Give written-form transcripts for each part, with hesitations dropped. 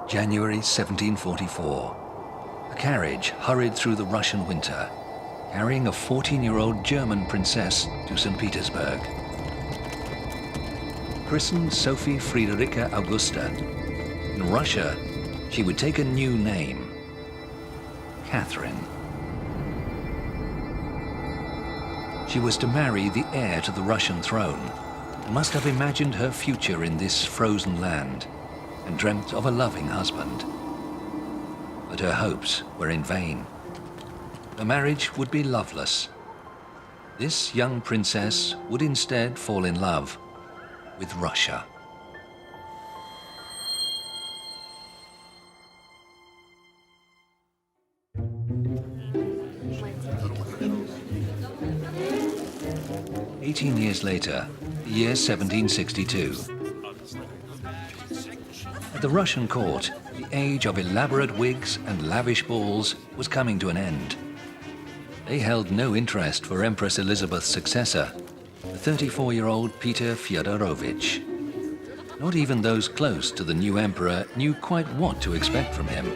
January 1744. A carriage hurried through the Russian winter, carrying a 14-year-old German princess to St. Petersburg. Christened Sophie Friederike Augusta, in Russia, she would take a new name, Katherine. She was to marry the heir to the Russian throne, and must have imagined her future in this frozen land, and dreamt of a loving husband. But her hopes were in vain. Her marriage would be loveless. This young princess would instead fall in love with Russia. "18 years later, the year 1762. At the Russian court, the age of elaborate wigs and lavish balls was coming to an end. They held no interest for Empress Elizabeth's successor, the 34-year-old Peter Fyodorovich. Not even those close to the new emperor knew quite what to expect from him.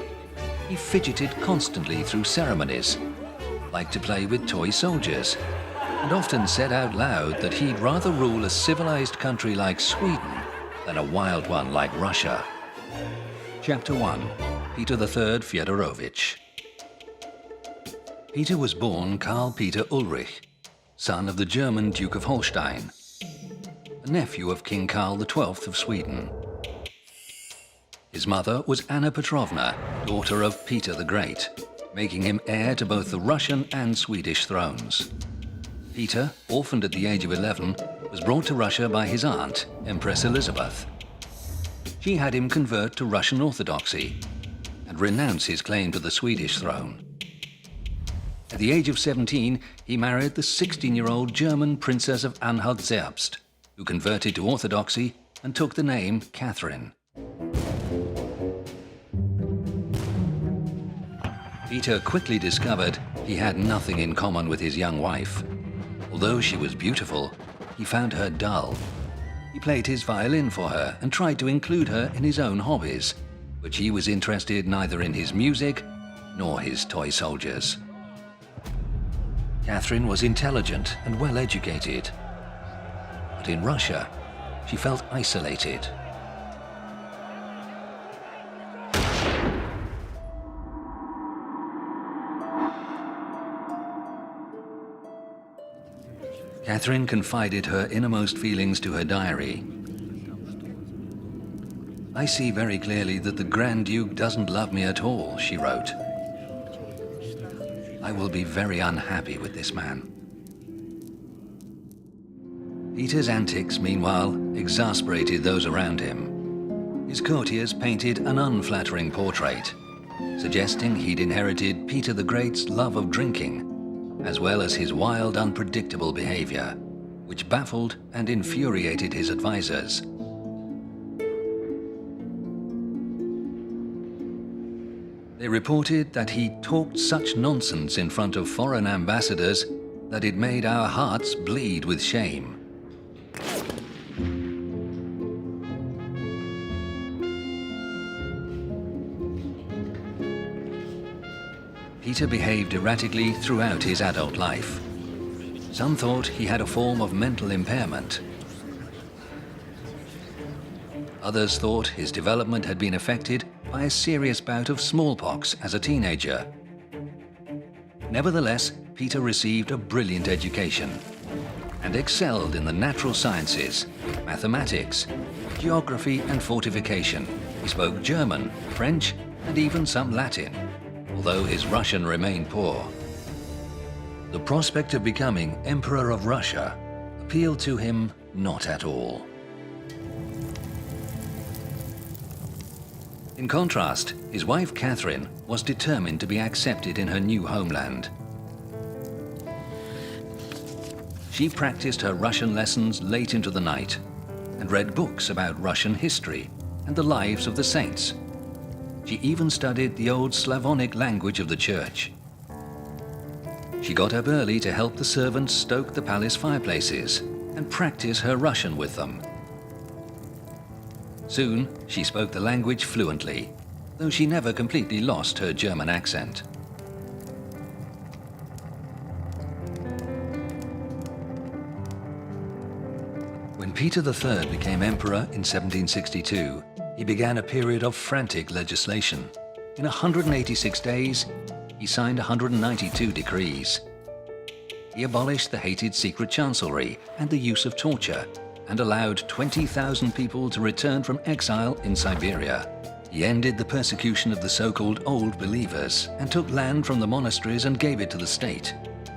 He fidgeted constantly through ceremonies, liked to play with toy soldiers, and often said out loud that he'd rather rule a civilized country like Sweden than a wild one like Russia. Chapter 1. Peter III Fyodorovich. Peter was born Karl Peter Ulrich, son of the German Duke of Holstein, a nephew of King Karl XII of Sweden. His mother was Anna Petrovna, daughter of Peter the Great, making him heir to both the Russian and Swedish thrones. Peter, orphaned at the age of 11, was brought to Russia by his aunt, Empress Elizabeth. She had him convert to Russian Orthodoxy and renounce his claim to the Swedish throne. At the age of 17, he married the 16-year-old German Princess of Anhalt-Zerbst, who converted to Orthodoxy and took the name Katherine. Peter quickly discovered he had nothing in common with his young wife. Although she was beautiful, he found her dull. He played his violin for her and tried to include her in his own hobbies, but she was interested neither in his music nor his toy soldiers. Katherine was intelligent and well educated, but in Russia, she felt isolated. Katherine confided her innermost feelings to her diary. "I see very clearly that the Grand Duke doesn't love me at all," she wrote. "I will be very unhappy with this man." Peter's antics, meanwhile, exasperated those around him. His courtiers painted an unflattering portrait, suggesting he'd inherited Peter the Great's love of drinking, as well as his wild, unpredictable behavior, which baffled and infuriated his advisors. They reported that he talked such nonsense in front of foreign ambassadors that it made our hearts bleed with shame. Peter behaved erratically throughout his adult life. Some thought he had a form of mental impairment. Others thought his development had been affected by a serious bout of smallpox as a teenager. Nevertheless, Peter received a brilliant education and excelled in the natural sciences, mathematics, geography, and fortification. He spoke German, French, and even some Latin, although his Russian remained poor. The prospect of becoming Emperor of Russia appealed to him not at all. In contrast, his wife Katherine was determined to be accepted in her new homeland. She practiced her Russian lessons late into the night and read books about Russian history and the lives of the saints. She even studied the old Slavonic language of the church. She got up early to help the servants stoke the palace fireplaces and practice her Russian with them. Soon, she spoke the language fluently though she never completely lost her German accent. When Peter III became emperor in 1762, he began a period of frantic legislation. In 186 days, he signed 192 decrees. He abolished the hated secret chancellery and the use of torture, and allowed 20,000 people to return from exile in Siberia. He ended the persecution of the so-called Old Believers and took land from the monasteries and gave it to the state.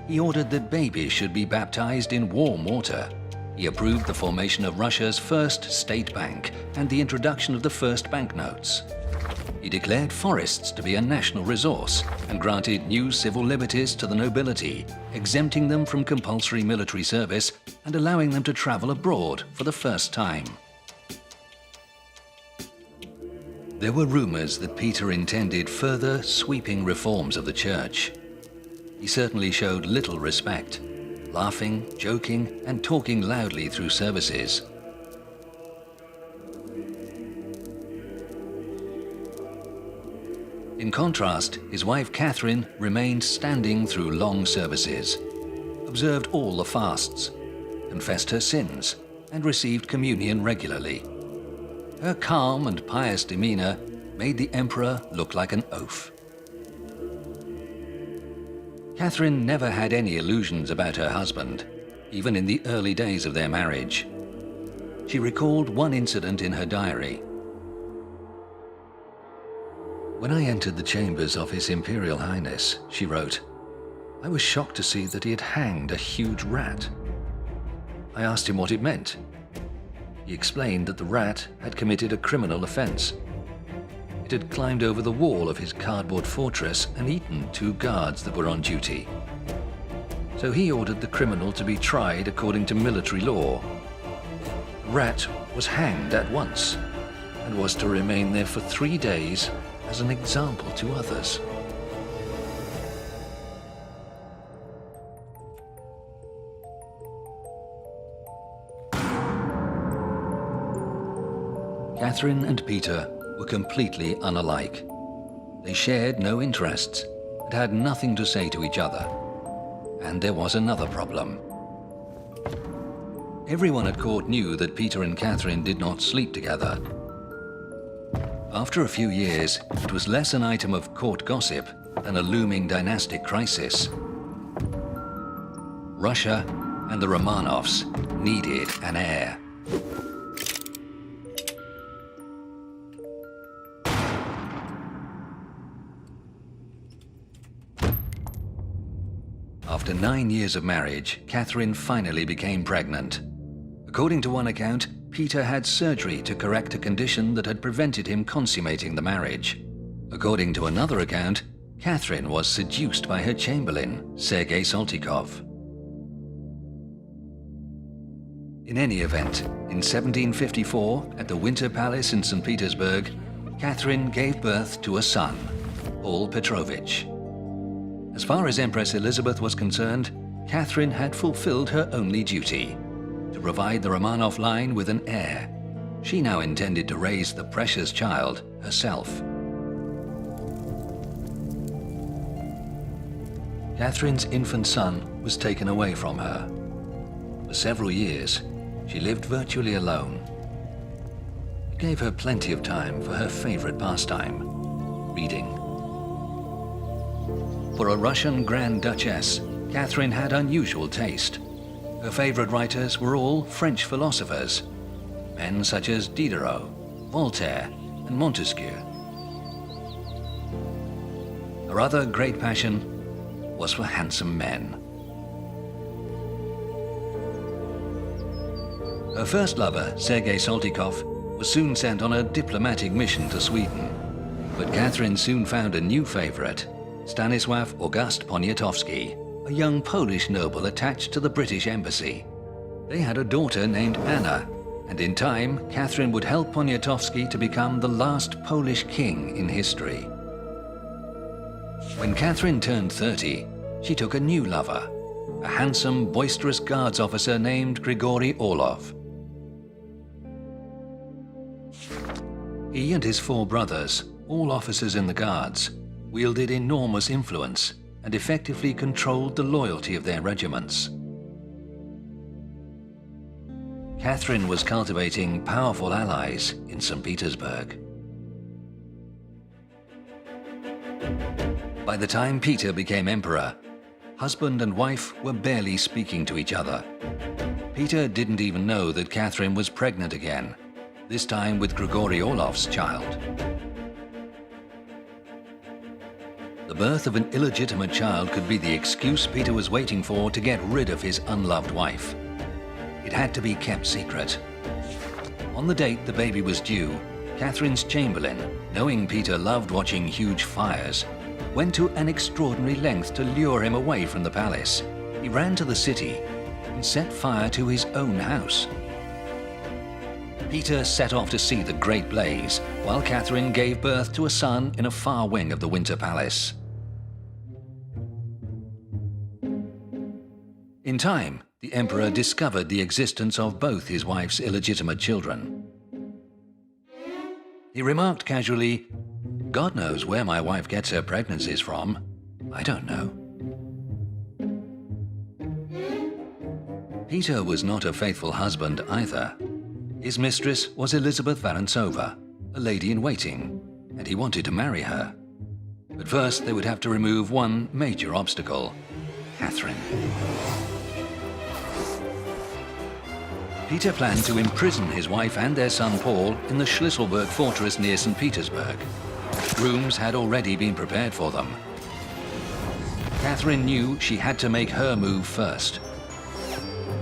He ordered that babies should be baptized in warm water. He approved the formation of Russia's first state bank and the introduction of the first banknotes. He declared forests to be a national resource and granted new civil liberties to the nobility, exempting them from compulsory military service and allowing them to travel abroad for the first time. There were rumors that Peter intended further sweeping reforms of the church. He certainly showed little respect, laughing, joking, and talking loudly through services. In contrast, his wife Katherine remained standing through long services, observed all the fasts, confessed her sins, and received communion regularly. Her calm and pious demeanor made the emperor look like an oaf. Katherine never had any illusions about her husband, even in the early days of their marriage. She recalled one incident in her diary. "When I entered the chambers of His Imperial Highness," she wrote, "I was shocked to see that he had hanged a huge rat. I asked him what it meant. He explained that the rat had committed a criminal offense. It had climbed over the wall of his cardboard fortress and eaten 2 guards that were on duty. So he ordered the criminal to be tried according to military law. The rat was hanged at once and was to remain there for 3 days as an example to others." Katherine and Peter were completely unalike. They shared no interests and had nothing to say to each other. And there was another problem. Everyone at court knew that Peter and Katherine did not sleep together. After a few years, it was less an item of court gossip than a looming dynastic crisis. Russia and the Romanovs needed an heir. After 9 years of marriage, Katherine finally became pregnant. According to one account, Peter had surgery to correct a condition that had prevented him consummating the marriage. According to another account, Katherine was seduced by her chamberlain, Sergei Saltykov. In any event, in 1754, at the Winter Palace in St. Petersburg, Katherine gave birth to a son, Paul Petrovich. As far as Empress Elizabeth was concerned, Katherine had fulfilled her only duty, to provide the Romanov line with an heir. She now intended to raise the precious child herself. Katherine's infant son was taken away from her. For several years, she lived virtually alone. It gave her plenty of time for her favorite pastime, reading. For a Russian Grand Duchess, Katherine had unusual taste. Her favorite writers were all French philosophers, men such as Diderot, Voltaire, and Montesquieu. Her other great passion was for handsome men. Her first lover, Sergei Saltykov, was soon sent on a diplomatic mission to Sweden. But Katherine soon found a new favorite, Stanisław August Poniatowski, a young Polish noble attached to the British embassy. They had a daughter named Anna, and in time, Katherine would help Poniatowski to become the last Polish king in history. When Katherine turned 30, she took a new lover, a handsome, boisterous guards officer named Grigory Orlov. He and his 4 brothers, all officers in the Guards wielded enormous influence and effectively controlled the loyalty of their regiments. Katherine was cultivating powerful allies in St. Petersburg. By the time Peter became emperor, husband and wife were barely speaking to each other. Peter didn't even know that Katherine was pregnant again, this time with Grigory Orlov's child. The birth of an illegitimate child could be the excuse Peter was waiting for to get rid of his unloved wife. It had to be kept secret. On the date the baby was due, Catherine's chamberlain, knowing Peter loved watching huge fires, went to an extraordinary length to lure him away from the palace. He ran to the city and set fire to his own house. Peter set off to see the great blaze, while Katherine gave birth to a son in a far wing of the Winter Palace. In time, the emperor discovered the existence of both his wife's illegitimate children. He remarked casually, "God knows where my wife gets her pregnancies from. I don't know." Peter was not a faithful husband either. His mistress was Elizabeth Vorontsova, a lady-in-waiting, and he wanted to marry her. But first they would have to remove one major obstacle: Katherine. Peter planned to imprison his wife and their son Paul in the Schlisselburg fortress near St. Petersburg. Rooms had already been prepared for them. Katherine knew she had to make her move first.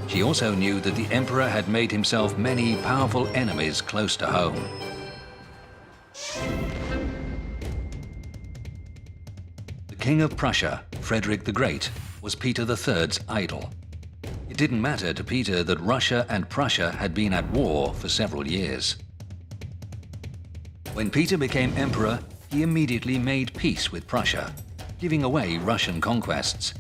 She also knew that the emperor had made himself many powerful enemies close to home. The King of Prussia, Frederick the Great, was Peter III's idol. It didn't matter to Peter that Russia and Prussia had been at war for several years. When Peter became emperor, he immediately made peace with Prussia, giving away Russian conquests.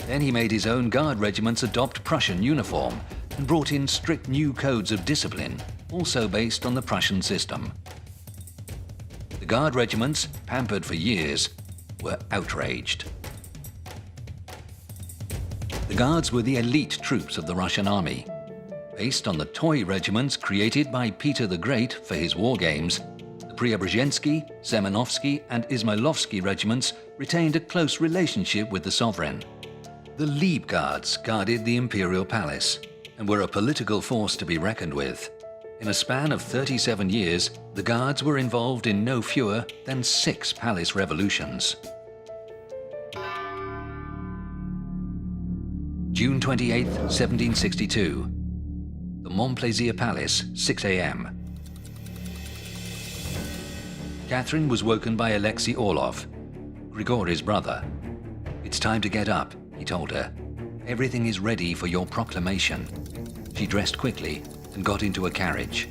Then he made his own guard regiments adopt Prussian uniform and brought in strict new codes of discipline, also based on the Prussian system. The guard regiments, pampered for years, were outraged. The Guards were the elite troops of the Russian army. Based on the toy regiments created by Peter the Great for his war games, the Preobrazhensky, Semenovsky, and Izmailovsky regiments retained a close relationship with the sovereign. The Leibgardes guarded the imperial palace and were a political force to be reckoned with. In a span of 37 years, the Guards were involved in no fewer than 6 palace revolutions. June 28, 1762. The Montplaisir Palace, 6 a.m. Katherine was woken by Alexei Orlov, Grigory's brother. "It's time to get up," he told her. "Everything is ready for your proclamation." She dressed quickly and got into a carriage.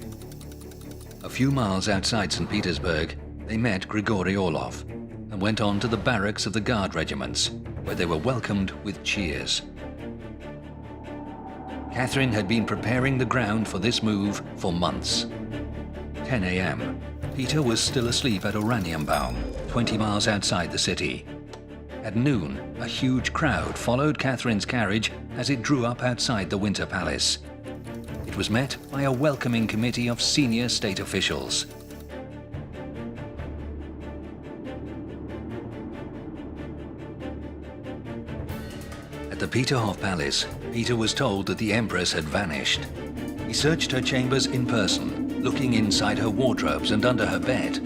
A few miles outside St. Petersburg, they met Grigory Orlov and went on to the barracks of the Guard regiments, where they were welcomed with cheers. Katherine had been preparing the ground for this move for months. 10 a.m. Peter was still asleep at Oranienbaum, 20 miles outside the city. At noon, a huge crowd followed Katherine's carriage as it drew up outside the Winter Palace. It was met by a welcoming committee of senior state officials. At the Peterhof Palace, Peter was told that the Empress had vanished. He searched her chambers in person, looking inside her wardrobes and under her bed.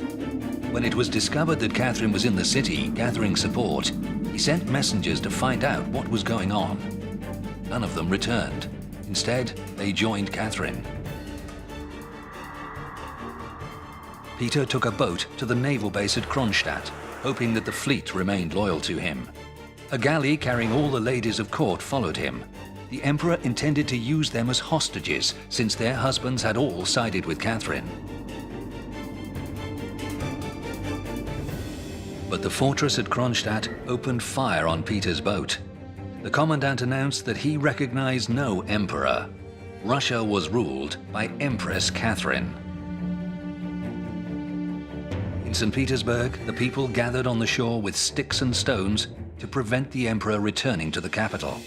When it was discovered that Katherine was in the city gathering support, he sent messengers to find out what was going on. None of them returned. Instead, they joined Katherine. Peter took a boat to the naval base at Kronstadt, hoping that the fleet remained loyal to him. A galley carrying all the ladies of court followed him. The emperor intended to use them as hostages, since their husbands had all sided with Katherine. But the fortress at Kronstadt opened fire on Peter's boat. The commandant announced that he recognized no emperor. Russia was ruled by Empress Catherine. In St. Petersburg, the people gathered on the shore with sticks and stones to prevent the emperor returning to the capital.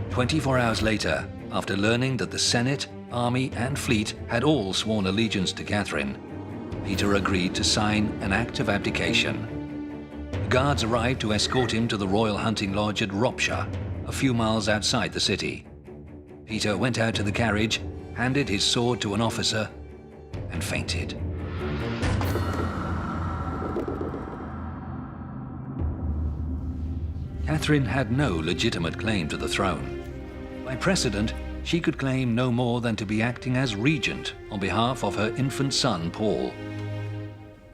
24 hours later, after learning that the Senate, army and fleet had all sworn allegiance to Catherine, Peter agreed to sign an act of abdication. The guards arrived to escort him to the royal hunting lodge at Ropsha, a few miles outside the city. Peter went out to the carriage, handed his sword to an officer, and fainted. Catherine had no legitimate claim to the throne. By precedent, she could claim no more than to be acting as regent on behalf of her infant son, Paul.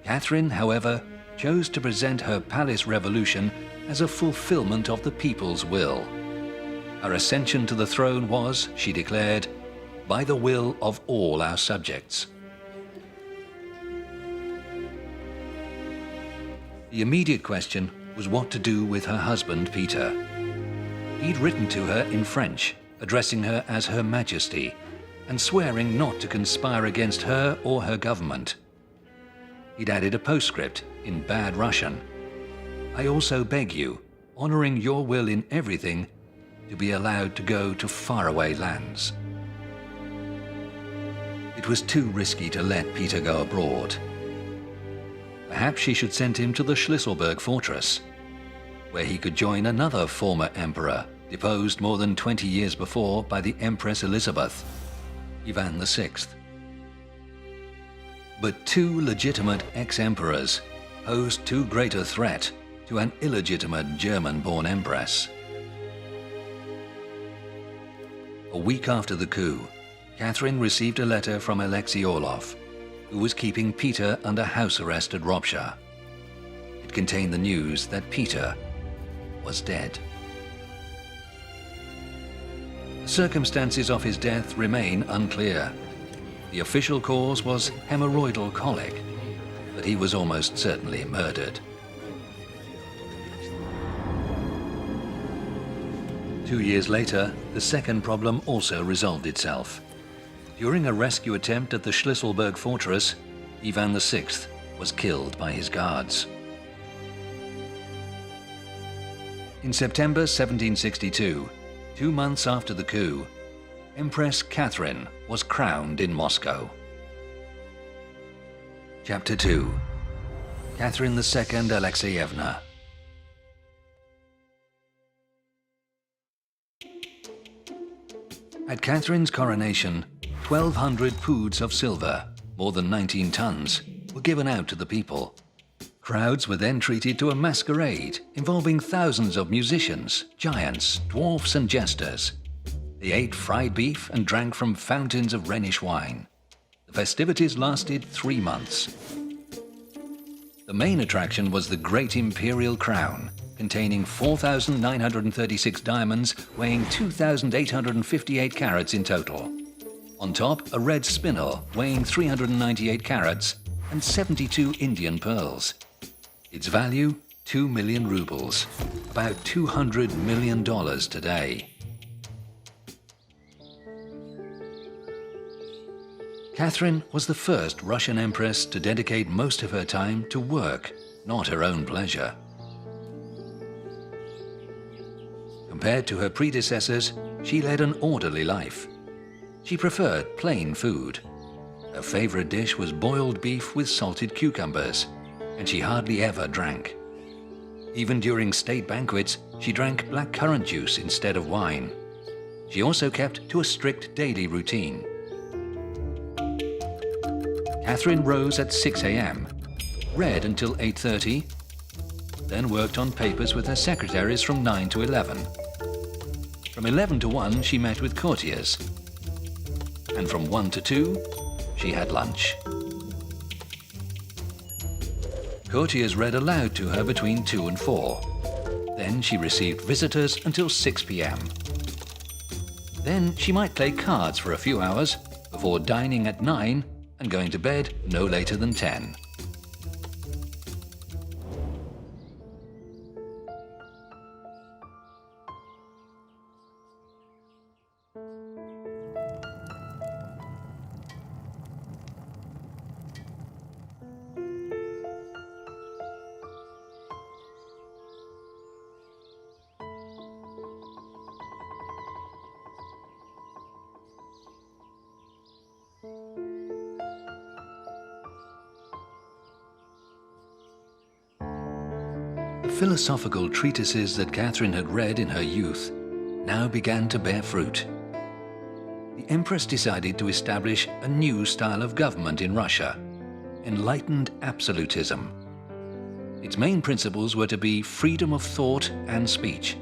Catherine, however, chose to present her palace revolution as a fulfillment of the people's will. Her ascension to the throne was, she declared, by the will of all our subjects. The immediate question was what to do with her husband, Peter. He'd written to her in French, addressing her as Her Majesty, and swearing not to conspire against her or her government. He'd added a postscript in bad Russian. I also beg you, honoring your will in everything, to be allowed to go to faraway lands. It was too risky to let Peter go abroad. Perhaps she should send him to the Schlisselburg fortress, where he could join another former emperor, deposed more than 20 years before by the Empress Elizabeth, Ivan VI. But two legitimate ex-emperors posed too great a threat to an illegitimate German-born empress. A week after the coup, Catherine received a letter from Alekseyevna, who was keeping Peter under house arrest at Ropsha. It contained the news that Peter was dead. The circumstances of his death remain unclear. The official cause was hemorrhoidal colic, but he was almost certainly murdered. 2 years later, the second problem also resolved itself. During a rescue attempt at the Schlisselburg fortress, Ivan VI was killed by his guards. In September 1762, 2 months after the coup, Empress Catherine was crowned in Moscow. Chapter 2. Catherine II Alekseyevna. At Catherine's coronation, 1,200 poods of silver, more than 19 tons, were given out to the people. Crowds were then treated to a masquerade involving thousands of musicians, giants, dwarfs and jesters. They ate fried beef and drank from fountains of Rhenish wine. The festivities lasted 3 months. The main attraction was the Great Imperial Crown, containing 4,936 diamonds weighing 2,858 carats in total. On top, a red spinel weighing 398 carats and 72 Indian pearls. Its value, 2 million rubles, about $200 million today. Catherine was the first Russian empress to dedicate most of her time to work, not her own pleasure. Compared to her predecessors, she led an orderly life. She preferred plain food. Her favorite dish was boiled beef with salted cucumbers, and she hardly ever drank. Even during state banquets, she drank blackcurrant juice instead of wine. She also kept to a strict daily routine. Catherine rose at 6 a.m., read until 8:30, then worked on papers with her secretaries from 9 to 11. From 11 to 1, she met with courtiers. And from 1 to 2, she had lunch. Courtiers read aloud to her between 2 and 4. Then she received visitors until 6 p.m. Then she might play cards for a few hours before dining at 9 and going to bed no later than 10. The philosophical treatises that Catherine had read in her youth now began to bear fruit. The Empress decided to establish a new style of government in Russia, enlightened absolutism. Its main principles were to be freedom of thought and speech,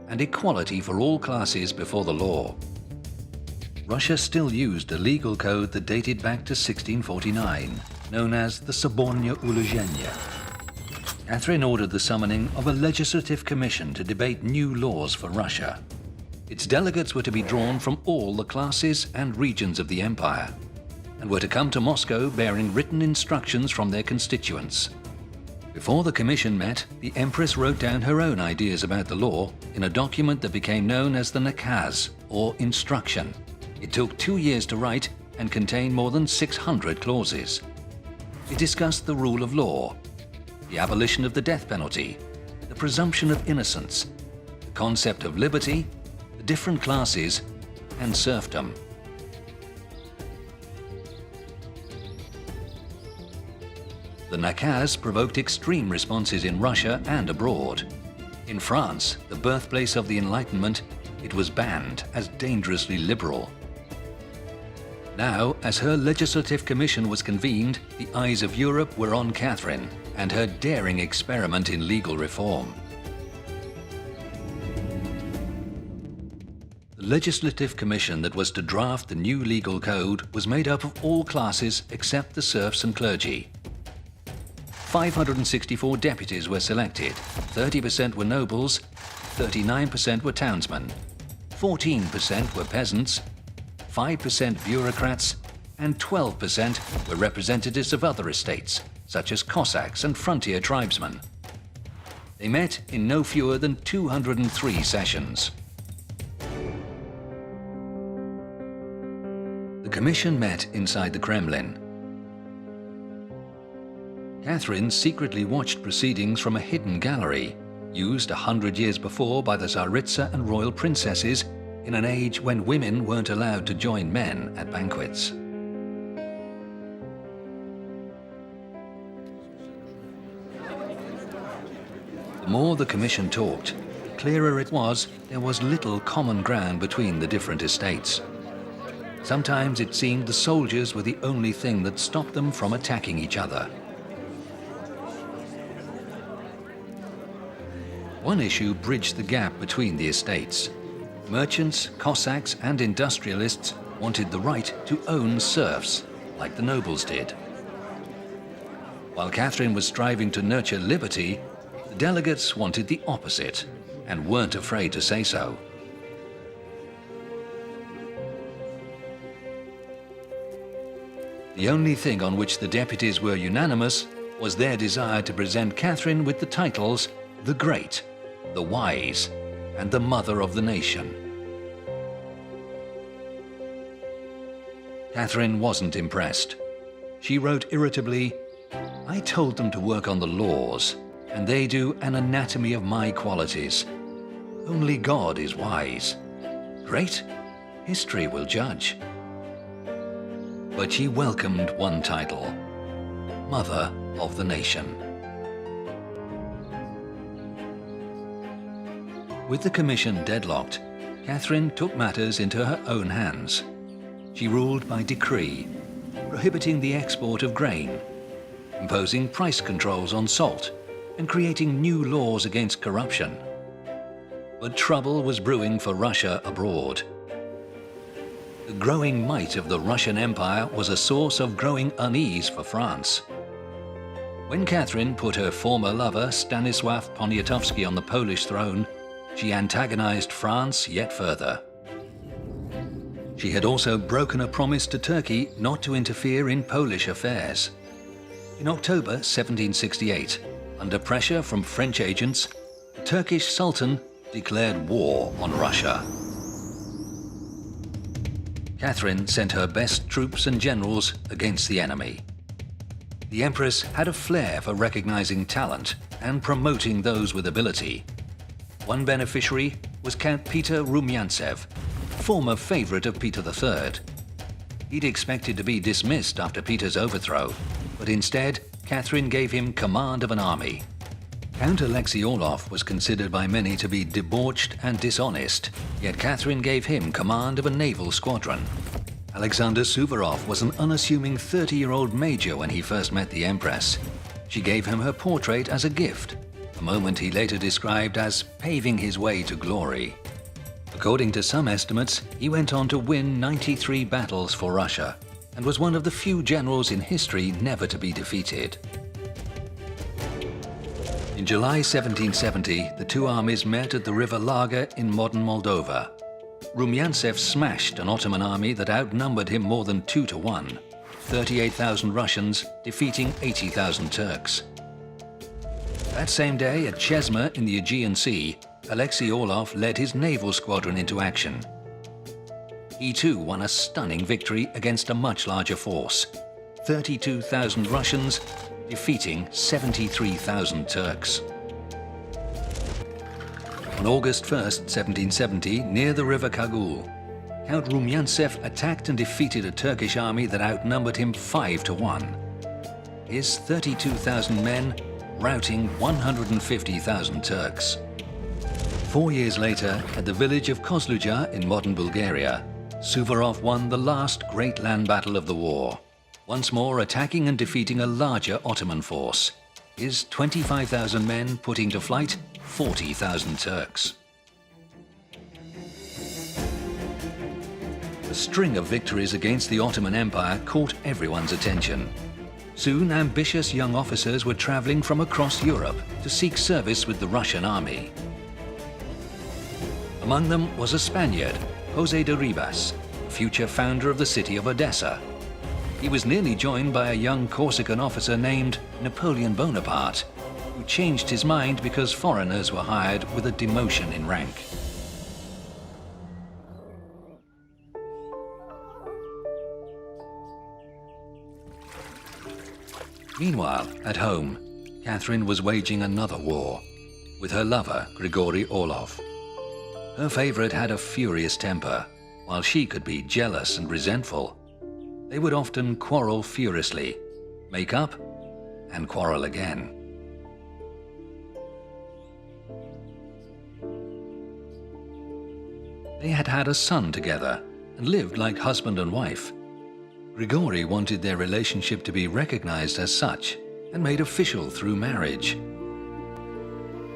and equality for all classes before the law. Russia still used a legal code that dated back to 1649, known as the Sobornya Uluzhenia. Catherine ordered the summoning of a legislative commission to debate new laws for Russia. Its delegates were to be drawn from all the classes and regions of the empire, and were to come to Moscow bearing written instructions from their constituents. Before the commission met, the Empress wrote down her own ideas about the law in a document that became known as the Nakaz, or instruction. It took 2 years to write and contained more than 600 clauses. It discussed the rule of law, the abolition of the death penalty, the presumption of innocence, the concept of liberty, the different classes, and serfdom. The Nakaz provoked extreme responses in Russia and abroad. In France, the birthplace of the Enlightenment, it was banned as dangerously liberal. Now, as her legislative commission was convened, the eyes of Europe were on Catherine and her daring experiment in legal reform. The legislative commission that was to draft the new legal code was made up of all classes except the serfs and clergy. 564 deputies were selected, 30% were nobles, 39% were townsmen, 14% were peasants, 5% bureaucrats, and 12% were representatives of other estates, such as Cossacks and frontier tribesmen. They met in no fewer than 203 sessions. The commission met inside the Kremlin. Catherine secretly watched proceedings from a hidden gallery, used 100 years before by the Tsaritsa and royal princesses in an age when women weren't allowed to join men at banquets. The more the commission talked, the clearer it was there was little common ground between the different estates. Sometimes it seemed the soldiers were the only thing that stopped them from attacking each other. One issue bridged the gap between the estates. Merchants, Cossacks, and industrialists wanted the right to own serfs, like the nobles did. While Catherine was striving to nurture liberty, the delegates wanted the opposite, and weren't afraid to say so. The only thing on which the deputies were unanimous was their desire to present Catherine with the titles the Great, the Wise, and the Mother of the Nation. Catherine wasn't impressed. She wrote irritably, "I told them to work on the laws, and they do an anatomy of my qualities. Only God is wise. Great? History will judge." But she welcomed one title, Mother of the Nation. With the commission deadlocked, Catherine took matters into her own hands. She ruled by decree, prohibiting the export of grain, imposing price controls on salt, and creating new laws against corruption. But trouble was brewing for Russia abroad. The growing might of the Russian Empire was a source of growing unease for France. When Catherine put her former lover Stanisław Poniatowski on the Polish throne, she antagonized France yet further. She had also broken a promise to Turkey not to interfere in Polish affairs. In October 1768, under pressure from French agents, the Turkish Sultan declared war on Russia. Catherine sent her best troops and generals against the enemy. The Empress had a flair for recognizing talent and promoting those with ability. One beneficiary was Count Peter Rumyantsev, former favorite of Peter III. He'd expected to be dismissed after Peter's overthrow, but instead, Catherine gave him command of an army. Count Alexei Orlov was considered by many to be debauched and dishonest, yet Katherine gave him command of a naval squadron. Alexander Suvorov was an unassuming 30-year-old major when he first met the Empress. She gave him her portrait as a gift, a moment he later described as paving his way to glory. According to some estimates, he went on to win 93 battles for Russia and was one of the few generals in history never to be defeated. In July 1770, the two armies met at the river Lager in modern Moldova. Rumyantsev smashed an Ottoman army that outnumbered him more than 2 to 1, 38,000 Russians defeating 80,000 Turks. That same day at Chesma in the Aegean Sea, Alexei Orlov led his naval squadron into action. He too won a stunning victory against a much larger force, 32,000 Russians defeating 73,000 Turks. On August 1st, 1770, near the river Kagul, Count Rumyantsev attacked and defeated a Turkish army that outnumbered him 5 to 1. His 32,000 men routing 150,000 Turks. 4 years later, at the village of Kozluja in modern Bulgaria, Suvorov won the last great land battle of the war, once more attacking and defeating a larger Ottoman force, his 25,000 men putting to flight 40,000 Turks. The string of victories against the Ottoman Empire caught everyone's attention. Soon, ambitious young officers were traveling from across Europe to seek service with the Russian army. Among them was a Spaniard, José de Ribas, future founder of the city of Odessa. He was nearly joined by a young Corsican officer named Napoleon Bonaparte, who changed his mind because foreigners were hired with a demotion in rank. Meanwhile, at home, Katherine was waging another war with her lover, Grigory Orlov. Her favorite had a furious temper, while she could be jealous and resentful. They would often quarrel furiously, make up, and quarrel again. They had had a son together and lived like husband and wife. Grigory wanted their relationship to be recognized as such and made official through marriage.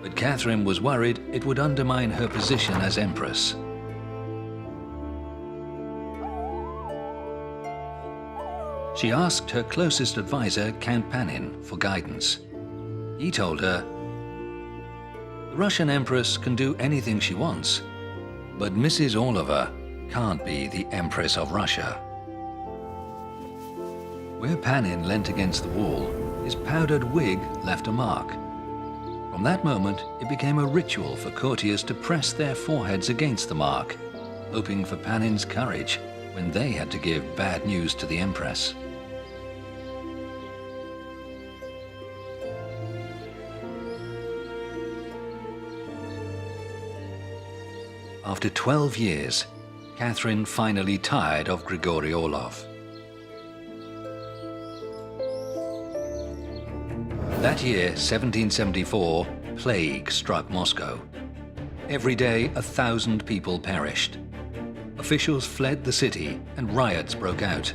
But Katherine was worried it would undermine her position as empress. She asked her closest advisor, Count Panin, for guidance. He told her, "The Russian empress can do anything she wants, but Mrs. Orlova can't be the Empress of Russia." Where Panin leant against the wall, his powdered wig left a mark. From that moment, it became a ritual for courtiers to press their foreheads against the mark, hoping for Panin's courage when they had to give bad news to the Empress. After 12 years, Katherine finally tired of Grigory Orlov. That year, 1774, plague struck Moscow. Every day, 1,000 people perished. Officials fled the city and riots broke out.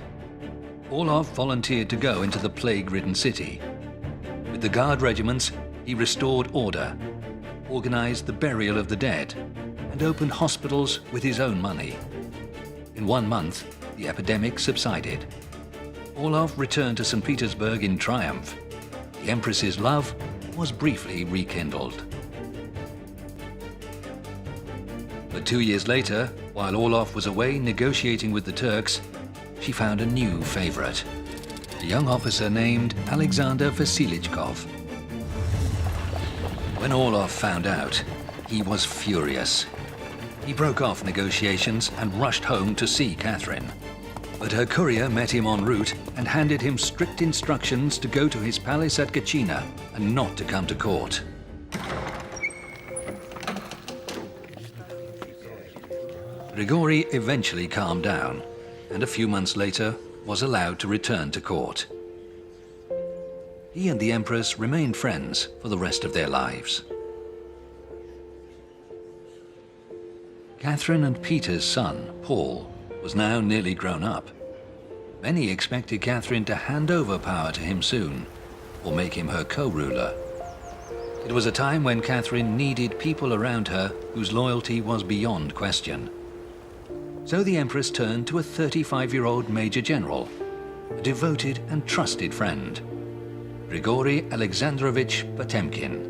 Orlov volunteered to go into the plague-ridden city. With the guard regiments, he restored order, organized the burial of the dead, and opened hospitals with his own money. In 1 month, the epidemic subsided. Orlov returned to St. Petersburg in triumph. The Empress's love was briefly rekindled. But 2 years later, while Orlov was away negotiating with the Turks, she found a new favorite, a young officer named Alexander Vasilichkov. When Orlov found out, he was furious. He broke off negotiations and rushed home to see Katherine. But her courier met him en route and handed him strict instructions to go to his palace at Gachina and not to come to court. Grigory eventually calmed down, and a few months later was allowed to return to court. He and the Empress remained friends for the rest of their lives. Catherine and Peter's son, Paul, was now nearly grown up. Many expected Catherine to hand over power to him soon, or make him her co-ruler. It was a time when Catherine needed people around her whose loyalty was beyond question. So the Empress turned to a 35-year-old Major General, a devoted and trusted friend, Grigory Alexandrovich Potemkin.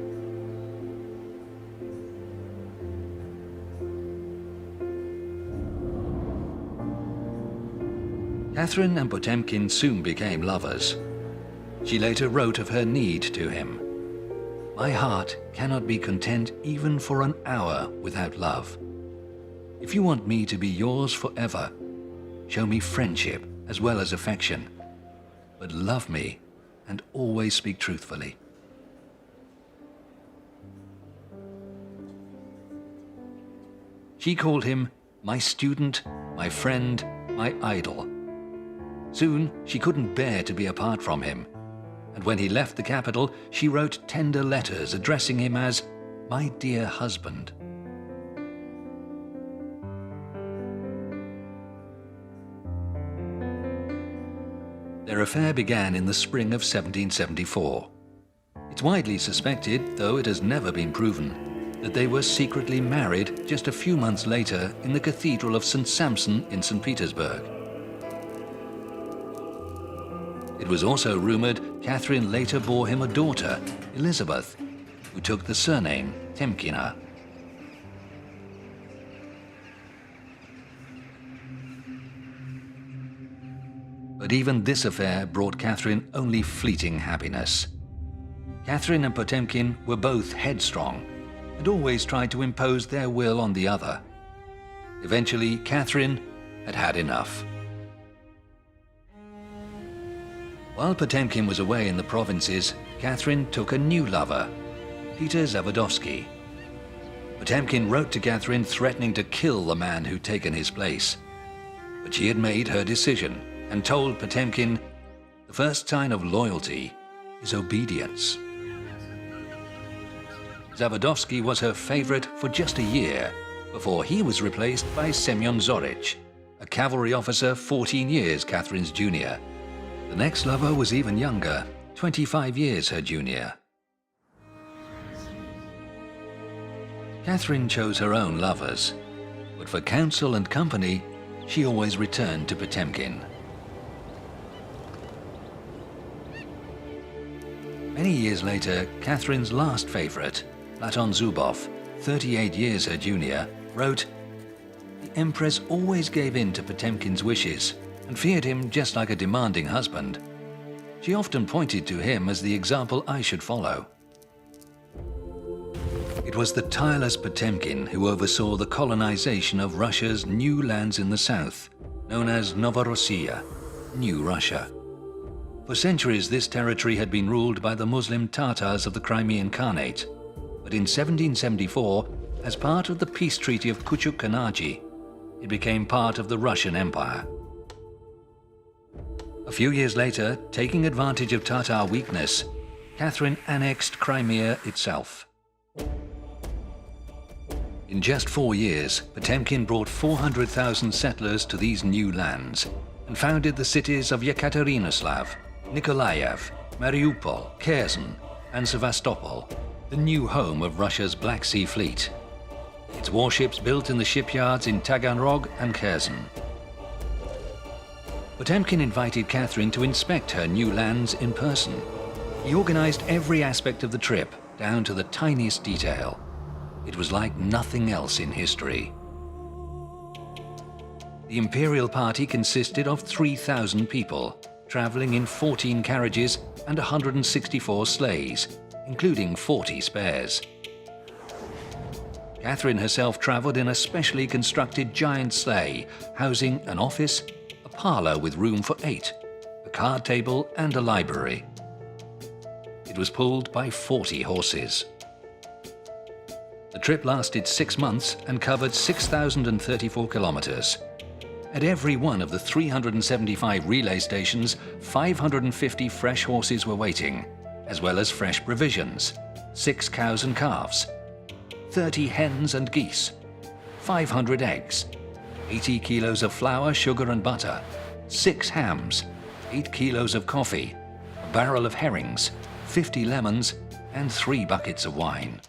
Catherine and Potemkin soon became lovers. She later wrote of her need to him. "My heart cannot be content even for an hour without love. If you want me to be yours forever, show me friendship as well as affection, but love me and always speak truthfully." She called him my student, my friend, my idol. Soon, she couldn't bear to be apart from him, and when he left the capital, she wrote tender letters addressing him as my dear husband. Their affair began in the spring of 1774. It's widely suspected, though it has never been proven, that they were secretly married just a few months later in the Cathedral of St. Samson in St. Petersburg. It was also rumored Catherine later bore him a daughter, Elizabeth, who took the surname Temkina. But even this affair brought Catherine only fleeting happiness. Catherine and Potemkin were both headstrong and always tried to impose their will on the other. Eventually, Catherine had had enough. While Potemkin was away in the provinces, Catherine took a new lover, Peter Zavodovsky. Potemkin wrote to Catherine threatening to kill the man who'd taken his place. But she had made her decision and told Potemkin, "The first sign of loyalty is obedience." Zavodovsky was her favorite for just a year before he was replaced by Semyon Zorich, a cavalry officer 14 years Catherine's junior. The next lover was even younger, 25 years her junior. Catherine chose her own lovers, but for counsel and company, she always returned to Potemkin. Many years later, Catherine's last favorite, Laton Zubov, 38 years her junior, wrote, "The Empress always gave in to Potemkin's wishes and feared him just like a demanding husband. She often pointed to him as the example I should follow." It was the tireless Potemkin who oversaw the colonization of Russia's new lands in the south, known as Novorossiya, New Russia. For centuries, this territory had been ruled by the Muslim Tatars of the Crimean Khanate, but in 1774, as part of the peace treaty of Kuchuk-Kanaji, it became part of the Russian Empire. A few years later, taking advantage of Tatar weakness, Catherine annexed Crimea itself. In just 4 years, Potemkin brought 400,000 settlers to these new lands and founded the cities of Yekaterinoslav, Nikolaev, Mariupol, Kherson, and Sevastopol, the new home of Russia's Black Sea Fleet. Its warships built in the shipyards in Taganrog and Kherson. Potemkin invited Catherine to inspect her new lands in person. He organized every aspect of the trip, down to the tiniest detail. It was like nothing else in history. The imperial party consisted of 3,000 people, traveling in 14 carriages and 164 sleighs, including 40 spares. Catherine herself traveled in a specially constructed giant sleigh, housing an office, a parlor with room for 8, a card table and a library. It was pulled by 40 horses. The trip lasted 6 months and covered 6,034 kilometers. At every one of the 375 relay stations, 550 fresh horses were waiting, as well as fresh provisions, 6 cows and calves, 30 hens and geese, 500 eggs, 80 kilos of flour, sugar and butter, 6 hams, 8 kilos of coffee, a barrel of herrings, 50 lemons, and 3 buckets of wine.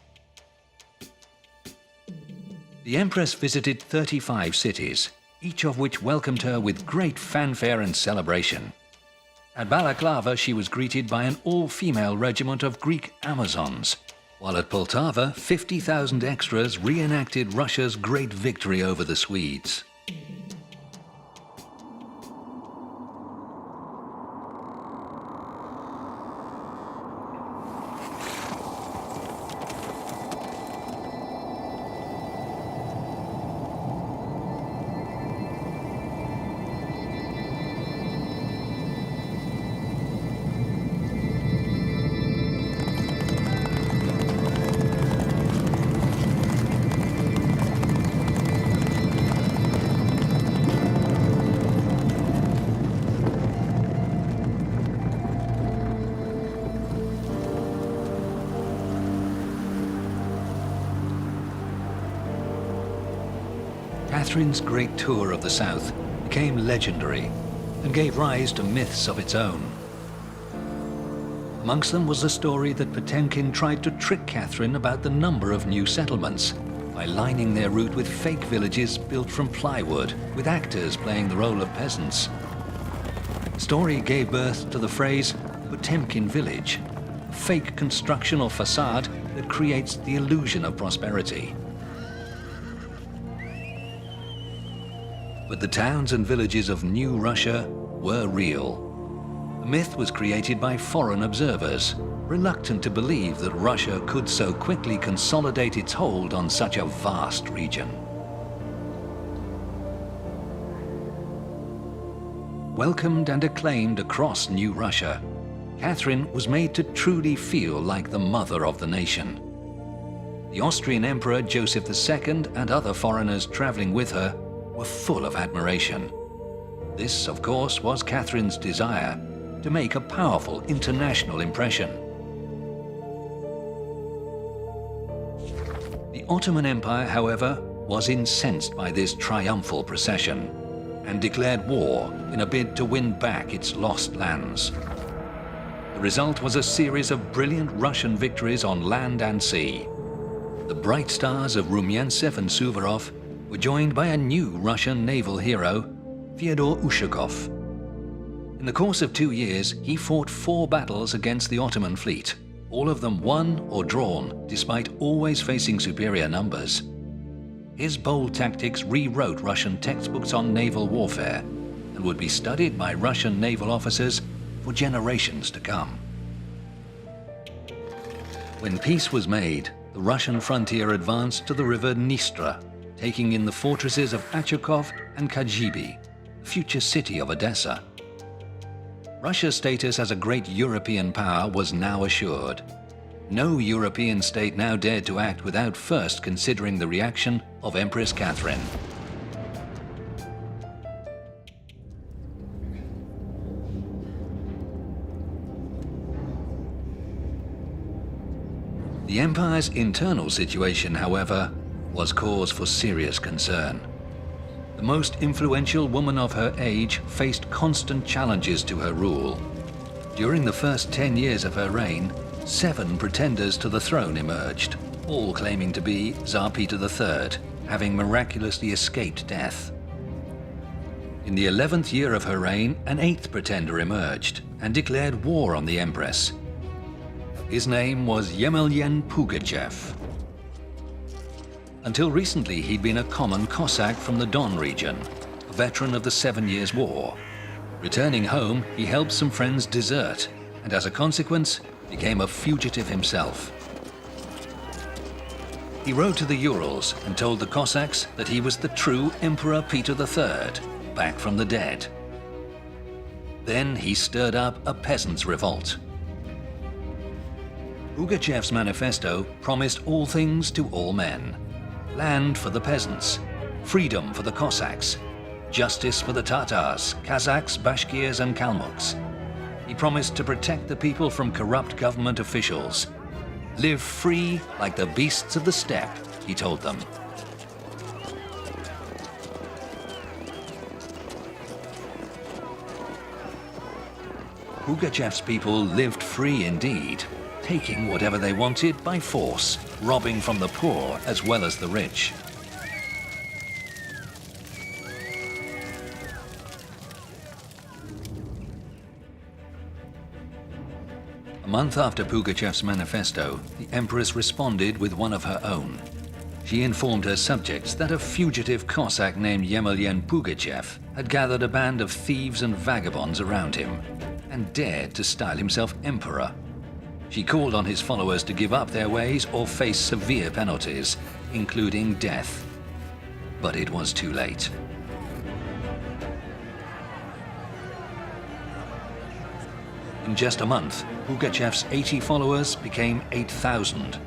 The Empress visited 35 cities, each of which welcomed her with great fanfare and celebration. At Balaclava she was greeted by an all-female regiment of Greek Amazons, while at Poltava 50,000 extras reenacted Russia's great victory over the Swedes. Catherine's great tour of the South became legendary and gave rise to myths of its own. Amongst them was the story that Potemkin tried to trick Catherine about the number of new settlements by lining their route with fake villages built from plywood, with actors playing the role of peasants. The story gave birth to the phrase Potemkin Village, a fake construction or facade that creates the illusion of prosperity. But the towns and villages of New Russia were real. The myth was created by foreign observers, reluctant to believe that Russia could so quickly consolidate its hold on such a vast region. Welcomed and acclaimed across New Russia, Catherine was made to truly feel like the mother of the nation. The Austrian Emperor Joseph II and other foreigners traveling with her were full of admiration. This, of course, was Catherine's desire, to make a powerful international impression. The Ottoman Empire, however, was incensed by this triumphal procession and declared war in a bid to win back its lost lands. The result was a series of brilliant Russian victories on land and sea. The bright stars of Rumyantsev and Suvorov were joined by a new Russian naval hero, Fyodor Ushakov. In the course of 2 years, he fought 4 battles against the Ottoman fleet, all of them won or drawn, despite always facing superior numbers. His bold tactics rewrote Russian textbooks on naval warfare and would be studied by Russian naval officers for generations to come. When peace was made, the Russian frontier advanced to the river Dnistra, taking in the fortresses of Achakov and Kajibi, the future city of Odessa. Russia's status as a great European power was now assured. No European state now dared to act without first considering the reaction of Empress Catherine. The empire's internal situation, however, was cause for serious concern. The most influential woman of her age faced constant challenges to her rule. During the first 10 years of her reign, 7 pretenders to the throne emerged, all claiming to be Tsar Peter III, having miraculously escaped death. In the 11th year of her reign, an 8th pretender emerged and declared war on the Empress. His name was Yemelyan Pugachev. Until recently, he'd been a common Cossack from the Don region, a veteran of the 7 Years' War. Returning home, he helped some friends desert, and as a consequence, became a fugitive himself. He rode to the Urals and told the Cossacks that he was the true Emperor Peter III, back from the dead. Then he stirred up a peasants' revolt. Pugachev's manifesto promised all things to all men. Land for the peasants, freedom for the Cossacks, justice for the Tatars, Kazakhs, Bashkirs and Kalmuks. He promised to protect the people from corrupt government officials. Live free like the beasts of the steppe, he told them. Pugachev's people lived free indeed, taking whatever they wanted by force, robbing from the poor as well as the rich. A month after Pugachev's manifesto, the Empress responded with one of her own. She informed her subjects that a fugitive Cossack named Yemelyan Pugachev had gathered a band of thieves and vagabonds around him and dared to style himself emperor. She called on his followers to give up their ways or face severe penalties, including death. But it was too late. In just a month, Pugachev's 80 followers became 8,000.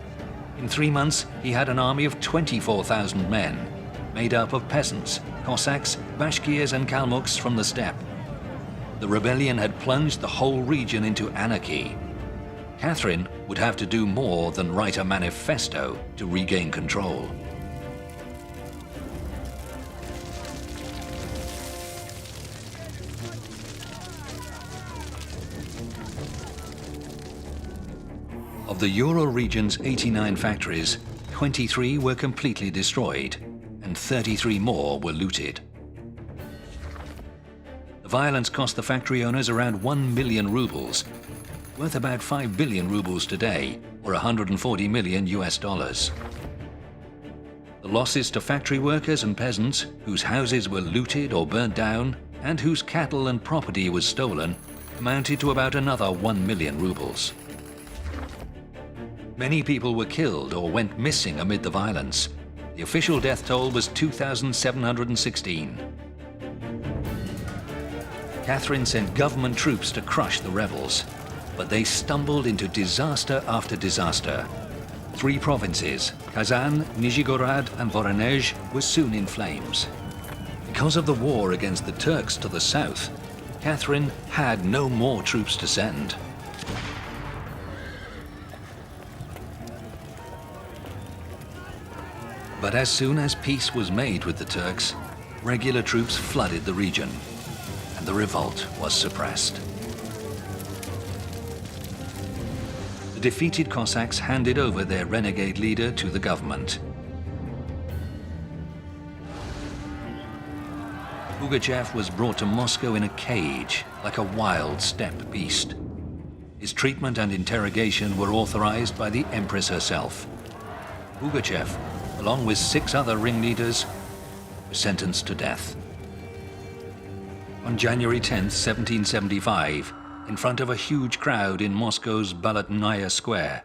In 3 months, he had an army of 24,000 men, made up of peasants, Cossacks, Bashkirs and Kalmuks from the steppe. The rebellion had plunged the whole region into anarchy. Katherine would have to do more than write a manifesto to regain control. Of the Ural region's 89 factories, 23 were completely destroyed, and 33 more were looted. The violence cost the factory owners around 1 million rubles, worth about 5 billion rubles today, or 140 million US dollars. The losses to factory workers and peasants, whose houses were looted or burnt down, and whose cattle and property was stolen, amounted to about another 1 million rubles. Many people were killed or went missing amid the violence. The official death toll was 2,716. Katherine sent government troops to crush the rebels, but they stumbled into disaster after disaster. 3 provinces, Kazan, Nizhegorod and Voronezh, were soon in flames. Because of the war against the Turks to the south, Katherine had no more troops to send. But as soon as peace was made with the Turks, regular troops flooded the region, and the revolt was suppressed. The defeated Cossacks handed over their renegade leader to the government. Pugachev was brought to Moscow in a cage, like a wild steppe beast. His treatment and interrogation were authorized by the Empress herself. Pugachev, along with 6 other ringleaders, was sentenced to death. On January 10, 1775, in front of a huge crowd in Moscow's Balatnaya Square,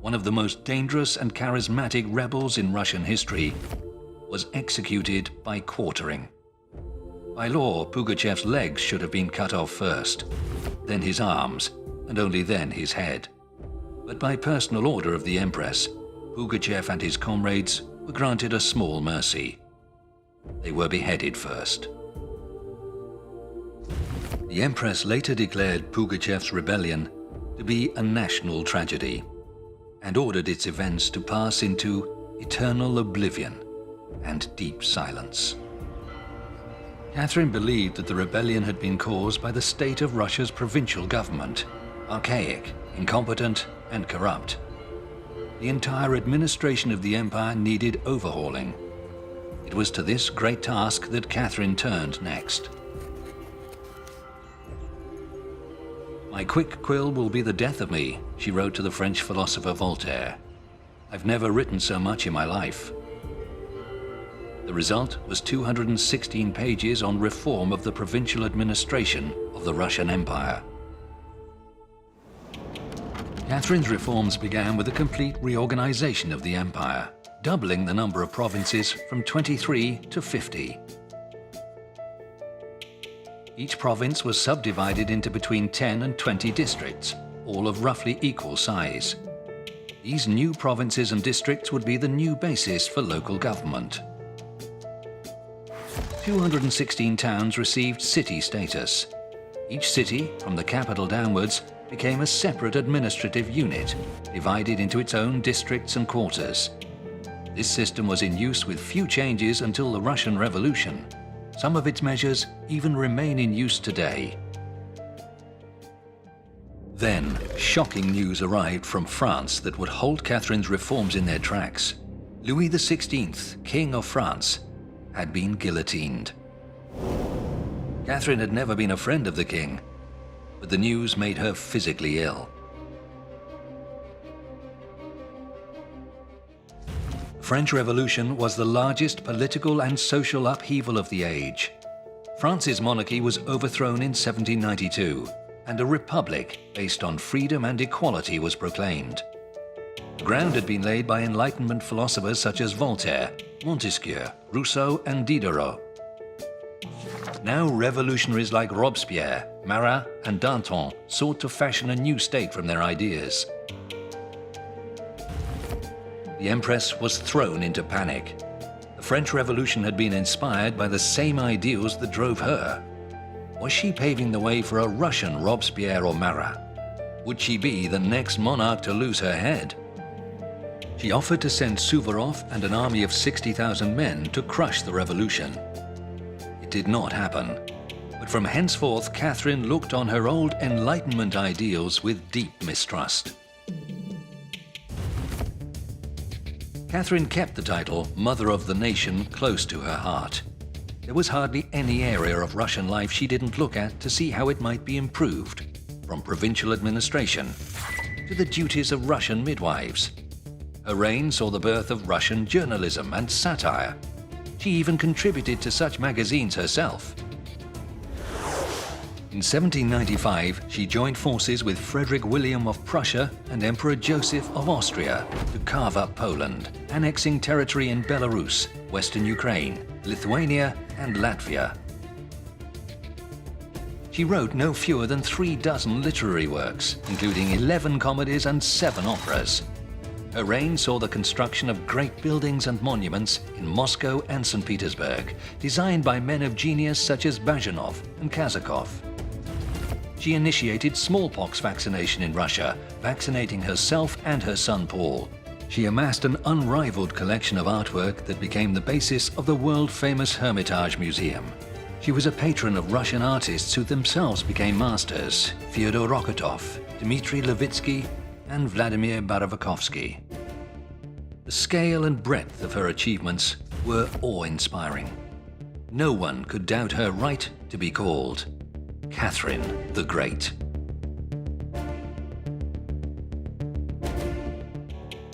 one of the most dangerous and charismatic rebels in Russian history was executed by quartering. By law, Pugachev's legs should have been cut off first, then his arms, and only then his head. But by personal order of the Empress, Pugachev and his comrades were granted a small mercy. They were beheaded first. The Empress later declared Pugachev's rebellion to be a national tragedy and ordered its events to pass into eternal oblivion and deep silence. Katherine believed that the rebellion had been caused by the state of Russia's provincial government, archaic, incompetent, and corrupt. The entire administration of the empire needed overhauling. It was to this great task that Katherine turned next. "My quick quill will be the death of me," she wrote to the French philosopher Voltaire. "I've never written so much in my life." The result was 216 pages on reform of the provincial administration of the Russian Empire. Katherine's reforms began with a complete reorganization of the empire, doubling the number of provinces from 23 to 50. Each province was subdivided into between 10 and 20 districts, all of roughly equal size. These new provinces and districts would be the new basis for local government. 216 towns received city status. Each city, from the capital downwards, became a separate administrative unit, divided into its own districts and quarters. This system was in use with few changes until the Russian Revolution. Some of its measures even remain in use today. Then, shocking news arrived from France that would halt Catherine's reforms in their tracks. Louis XVI, King of France, had been guillotined. Catherine had never been a friend of the king, but the news made her physically ill. The French Revolution was the largest political and social upheaval of the age. France's monarchy was overthrown in 1792, and a republic based on freedom and equality was proclaimed. The ground had been laid by Enlightenment philosophers such as Voltaire, Montesquieu, Rousseau, and Diderot. Now revolutionaries like Robespierre, Marat, and Danton sought to fashion a new state from their ideas. The Empress was thrown into panic. The French Revolution had been inspired by the same ideals that drove her. Was she paving the way for a Russian Robespierre or Marat? Would she be the next monarch to lose her head? She offered to send Suvorov and an army of 60,000 men to crush the revolution. It did not happen, but from henceforth Catherine looked on her old Enlightenment ideals with deep mistrust. Catherine kept the title Mother of the Nation close to her heart. There was hardly any area of Russian life she didn't look at to see how it might be improved, from provincial administration to the duties of Russian midwives. Her reign saw the birth of Russian journalism and satire. She even contributed to such magazines herself. In 1795, she joined forces with Frederick William of Prussia and Emperor Joseph of Austria to carve up Poland, annexing territory in Belarus, Western Ukraine, Lithuania, and Latvia. She wrote no fewer than 36 literary works, including 11 comedies and 7 operas. Her reign saw the construction of great buildings and monuments in Moscow and St. Petersburg, designed by men of genius such as Bazhanov and Kazakov. She initiated smallpox vaccination in Russia, vaccinating herself and her son Paul. She amassed an unrivaled collection of artwork that became the basis of the world-famous Hermitage Museum. She was a patron of Russian artists who themselves became masters: Fyodor Rokotov, Dmitry Levitsky, and Vladimir Baravakovsky. The scale and breadth of her achievements were awe-inspiring. No one could doubt her right to be called Catherine the Great.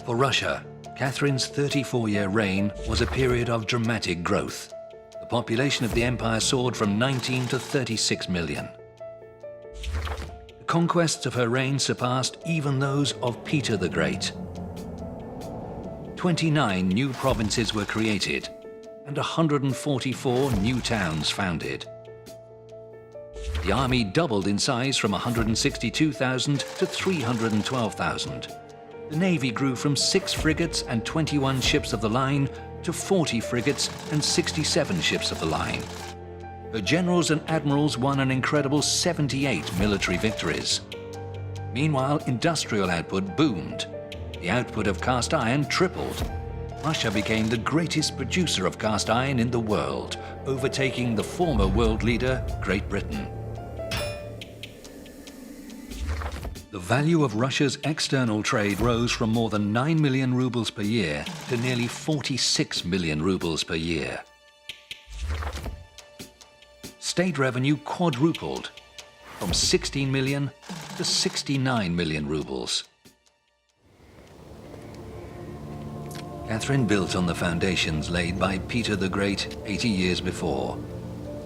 For Russia, Catherine's 34-year reign was a period of dramatic growth. The population of the empire soared from 19 to 36 million. The conquests of her reign surpassed even those of Peter the Great. 29 new provinces were created and 144 new towns founded. The army doubled in size from 162,000 to 312,000. The navy grew from 6 frigates and 21 ships of the line to 40 frigates and 67 ships of the line. Her generals and admirals won an incredible 78 military victories. Meanwhile, industrial output boomed. The output of cast iron tripled. Russia became the greatest producer of cast iron in the world, overtaking the former world leader, Great Britain. The value of Russia's external trade rose from more than 9 million rubles per year to nearly 46 million rubles per year. State revenue quadrupled, from 16 million to 69 million rubles. Catherine built on the foundations laid by Peter the Great 80 years before,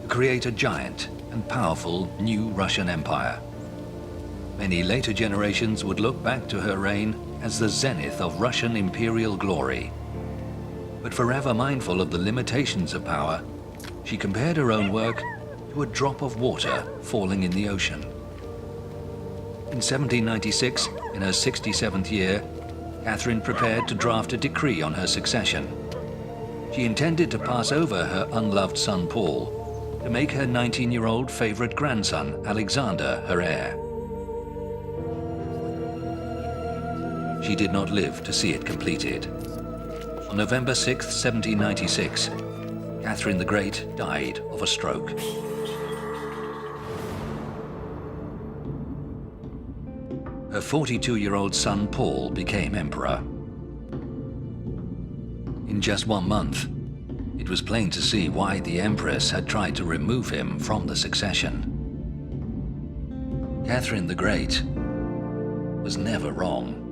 to create a giant and powerful new Russian empire. Many later generations would look back to her reign as the zenith of Russian imperial glory. But forever mindful of the limitations of power, she compared her own work to a drop of water falling in the ocean. In 1796, in her 67th year, Catherine prepared to draft a decree on her succession. She intended to pass over her unloved son Paul, to make her 19-year-old favorite grandson, Alexander, her heir. She did not live to see it completed. On November 6, 1796, Catherine the Great died of a stroke. Her 42-year-old son, Paul, became emperor. In just 1 month, it was plain to see why the Empress had tried to remove him from the succession. Catherine the Great was never wrong.